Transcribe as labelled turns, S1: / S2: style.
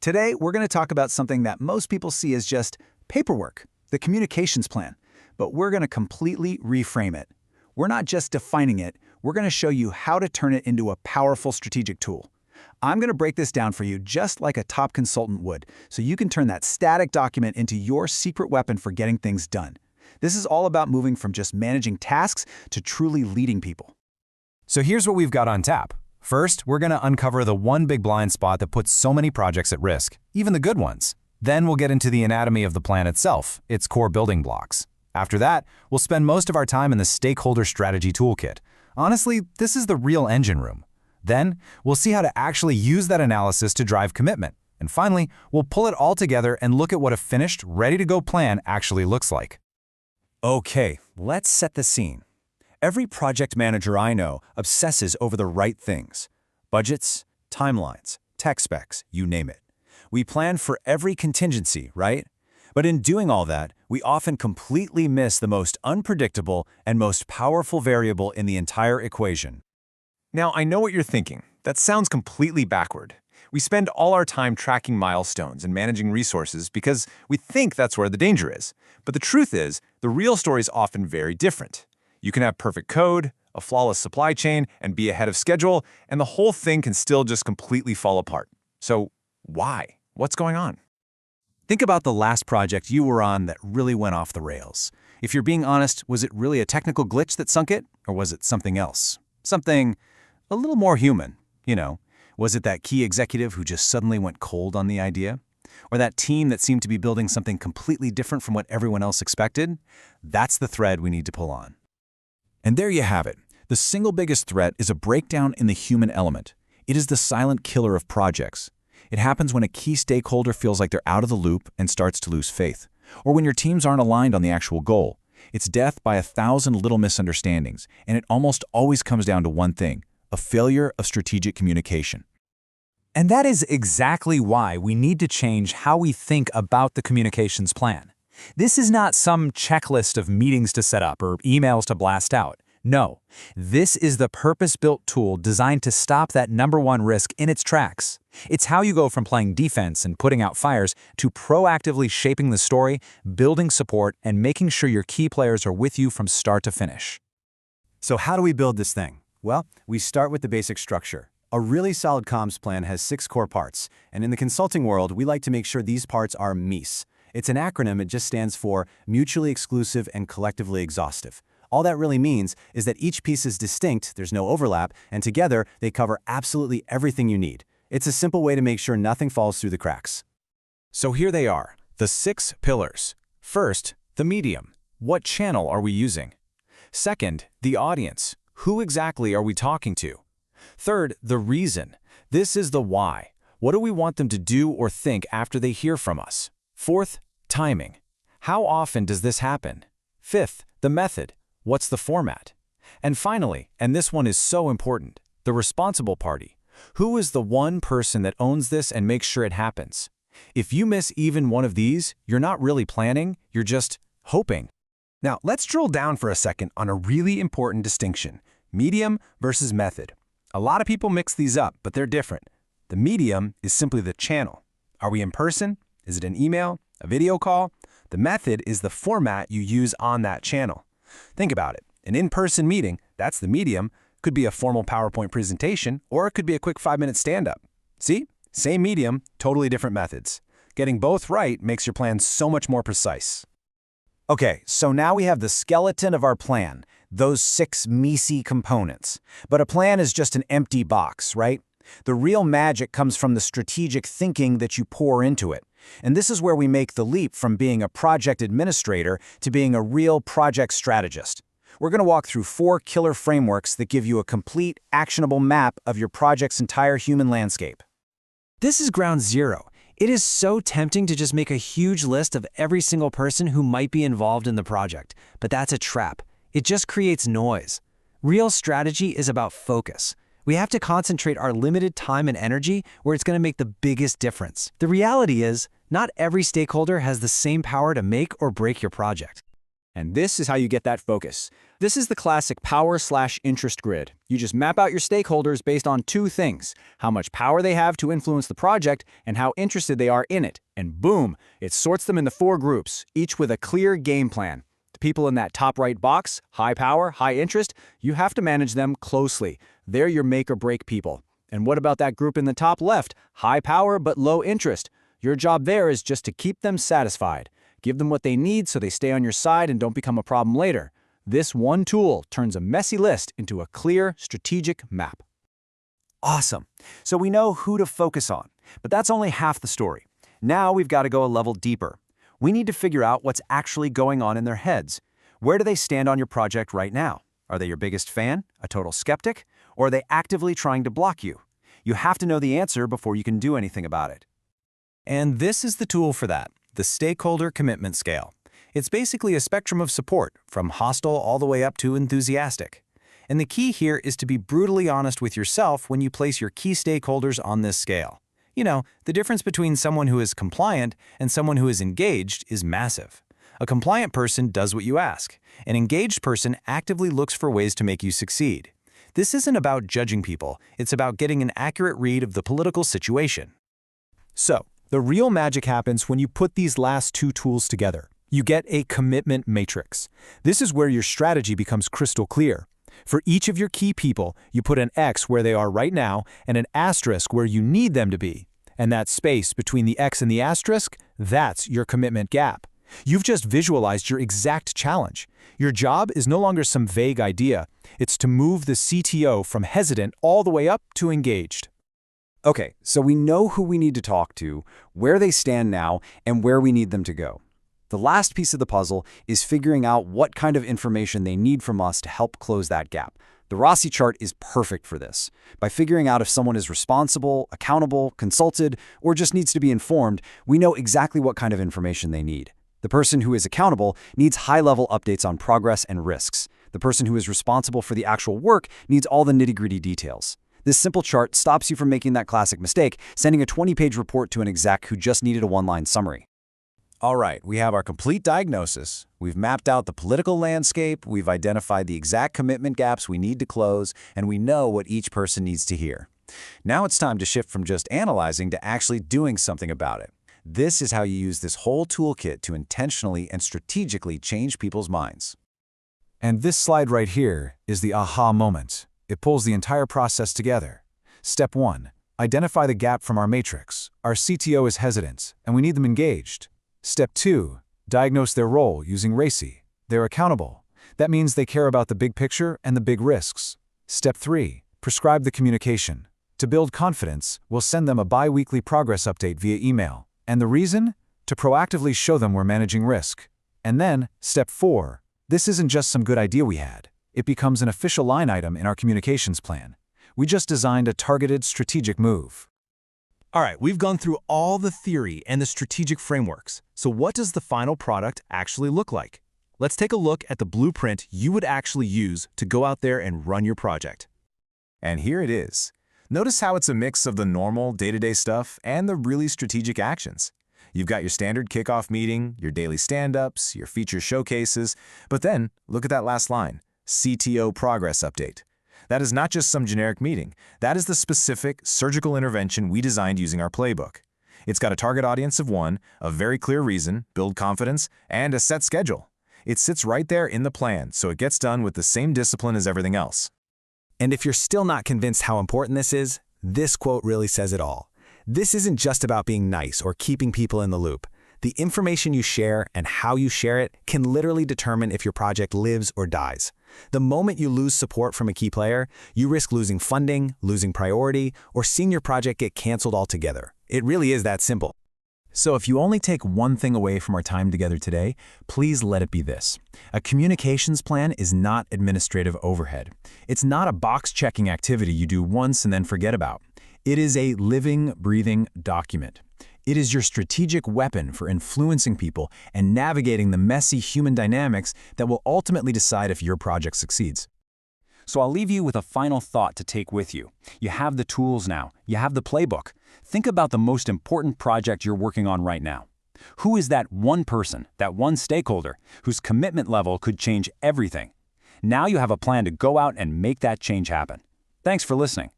S1: Today, we're going to talk about something that most people see as just paperwork, the communications plan. But we're going to completely reframe it. We're not just defining it, we're going to show you how to turn it into a powerful strategic tool. I'm going to break this down for you just like a top consultant would, so you can turn that static document into your secret weapon for getting things done. This is all about moving from just managing tasks to truly leading people.
S2: So here's what we've got on tap. First, we're going to uncover the one big blind spot that puts so many projects at risk, even the good ones. Then we'll get into the anatomy of the plan itself, its core building blocks. After that, we'll spend most of our time in the Stakeholder Strategy Toolkit. Honestly, this is the real engine room. Then, we'll see how to actually use that analysis to drive commitment. And finally, we'll pull it all together and look at what a finished, ready-to-go plan actually looks like.
S3: Okay, let's set the scene. Every project manager I know obsesses over the right things. Budgets, timelines, tech specs, you name it. We plan for every contingency, right? But in doing all that, we often completely miss the most unpredictable and most powerful variable in the entire equation.
S4: Now, I know what you're thinking. That sounds completely backward. We spend all our time tracking milestones and managing resources because we think that's where the danger is. But the truth is, the real story is often very different. You can have perfect code, a flawless supply chain, and be ahead of schedule, and the whole thing can still just completely fall apart. So why? What's going on?
S3: Think about the last project you were on that really went off the rails. If you're being honest, was it really a technical glitch that sunk it? Or was it something else? Something a little more human, you know? Was it that key executive who just suddenly went cold on the idea? Or that team that seemed to be building something completely different from what everyone else expected? That's the thread we need to pull on. And there you have it. The single biggest threat is a breakdown in the human element. It is the silent killer of projects. It happens when a key stakeholder feels like they're out of the loop and starts to lose faith, or when your teams aren't aligned on the actual goal. It's death by 1,000 little misunderstandings, and it almost always comes down to one thing: a failure of strategic communication.
S2: And that is exactly why we need to change how we think about the communications plan. This is not some checklist of meetings to set up or emails to blast out. No, this is the purpose-built tool designed to stop that #1 risk in its tracks. It's how you go from playing defense and putting out fires to proactively shaping the story, building support, and making sure your key players are with you from start to finish.
S3: So how do we build this thing? Well, we start with the basic structure. A really solid comms plan has 6 core parts, and in the consulting world, we like to make sure these parts are MEIS. It's an acronym. It just stands for Mutually Exclusive and Collectively Exhaustive. All that really means is that each piece is distinct, there's no overlap, and together they cover absolutely everything you need. It's a simple way to make sure nothing falls through the cracks.
S2: So here they are, the 6 pillars. First, the medium. What channel are we using? Second, the audience. Who exactly are we talking to? Third, the reason. This is the why. What do we want them to do or think after they hear from us? Fourth, timing. How often does this happen? Fifth, the method. What's the format? And finally, and this one is so important, the responsible party. Who is the one person that owns this and makes sure it happens? If you miss even one of these, you're not really planning, you're just hoping.
S4: Now, let's drill down for a second on a really important distinction: medium versus method. A lot of people mix these up, but they're different. The medium is simply the channel. Are we in person? Is it an email? A video call? The method is the format you use on that channel. Think about it. An in-person meeting, that's the medium, could be a formal PowerPoint presentation, or it could be a quick 5-minute stand-up. See? Same medium, totally different methods. Getting both right makes your plan so much more precise.
S3: Okay, so now we have the skeleton of our plan, those 6 MEIS components. But a plan is just an empty box, right? The real magic comes from the strategic thinking that you pour into it. And this is where we make the leap from being a project administrator to being a real project strategist. We're going to walk through 4 killer frameworks that give you a complete, actionable map of your project's entire human landscape.
S5: This is ground zero. It is so tempting to just make a huge list of every single person who might be involved in the project, but that's a trap. It just creates noise. Real strategy is about focus. We have to concentrate our limited time and energy where it's going to make the biggest difference. The reality is, not every stakeholder has the same power to make or break your project.
S2: And this is how you get that focus. This is the classic power/interest grid. You just map out your stakeholders based on two things: how much power they have to influence the project and how interested they are in it. And boom, it sorts them into 4 groups, each with a clear game plan. The people in that top right box, high power, high interest, you have to manage them closely. They're your make or break people. And what about that group in the top left, high power but low interest? Your job there is just to keep them satisfied. Give them what they need so they stay on your side and don't become a problem later. This one tool turns a messy list into a clear, strategic map.
S3: Awesome. So we know who to focus on, but that's only half the story. Now we've got to go a level deeper. We need to figure out what's actually going on in their heads. Where do they stand on your project right now? Are they your biggest fan, a total skeptic, or are they actively trying to block you? You have to know the answer before you can do anything about it.
S2: And this is the tool for that, the Stakeholder Commitment Scale. It's basically a spectrum of support, from hostile all the way up to enthusiastic. And the key here is to be brutally honest with yourself when you place your key stakeholders on this scale. You know, the difference between someone who is compliant and someone who is engaged is massive. A compliant person does what you ask. An engaged person actively looks for ways to make you succeed. This isn't about judging people, it's about getting an accurate read of the political situation.
S4: So, the real magic happens when you put these last 2 tools together. You get a commitment matrix. This is where your strategy becomes crystal clear. For each of your key people, you put an X where they are right now and an asterisk where you need them to be. And that space between the X and the asterisk, that's your commitment gap. You've just visualized your exact challenge. Your job is no longer some vague idea. It's to move the CTO from hesitant all the way up to engaged.
S3: Okay, so we know who we need to talk to, where they stand now, and where we need them to go. The last piece of the puzzle is figuring out what kind of information they need from us to help close that gap. The Rossi chart is perfect for this. By figuring out if someone is responsible, accountable, consulted, or just needs to be informed, we know exactly what kind of information they need. The person who is accountable needs high-level updates on progress and risks. The person who is responsible for the actual work needs all the nitty-gritty details. This simple chart stops you from making that classic mistake, sending a 20-page report to an exec who just needed a one-line summary.
S1: All right, we have our complete diagnosis. We've mapped out the political landscape, we've identified the exact commitment gaps we need to close, and we know what each person needs to hear. Now it's time to shift from just analyzing to actually doing something about it. This is how you use this whole toolkit to intentionally and strategically change people's minds.
S2: And this slide right here is the aha moment. It pulls the entire process together. Step 1. Identify the gap from our matrix. Our CTO is hesitant, and we need them engaged. Step 2. Diagnose their role using RACI. They're accountable. That means they care about the big picture and the big risks. Step 3. Prescribe the communication. To build confidence, we'll send them a bi-weekly progress update via email. And the reason? To proactively show them we're managing risk. And then, Step 4. This isn't just some good idea we had. It becomes an official line item in our communications plan. We just designed a targeted strategic move.
S4: All right, we've gone through all the theory and the strategic frameworks. So what does the final product actually look like? Let's take a look at the blueprint you would actually use to go out there and run your project.
S1: And here it is. Notice how it's a mix of the normal day-to-day stuff and the really strategic actions. You've got your standard kickoff meeting, your daily stand-ups, your feature showcases, but then look at that last line, CTO progress update. That is not just some generic meeting. That is the specific surgical intervention we designed using our playbook. It's got a target audience of 1, a very clear reason, build confidence, and a set schedule. It sits right there in the plan, so it gets done with the same discipline as everything else.
S4: And if you're still not convinced how important this is, this quote really says it all. This isn't just about being nice or keeping people in the loop. The information you share and how you share it can literally determine if your project lives or dies. The moment you lose support from a key player, you risk losing funding, losing priority, or seeing your project get canceled altogether. It really is that simple.
S1: So if you only take one thing away from our time together today, please let it be this. A communications plan is not administrative overhead. It's not a box-checking activity you do once and then forget about. It is a living, breathing document. It is your strategic weapon for influencing people and navigating the messy human dynamics that will ultimately decide if your project succeeds. So I'll leave you with a final thought to take with you. You have the tools now. You have the playbook. Think about the most important project you're working on right now.
S3: Who is that one person, that one stakeholder, whose commitment level could change everything? Now you have a plan to go out and make that change happen. Thanks for listening.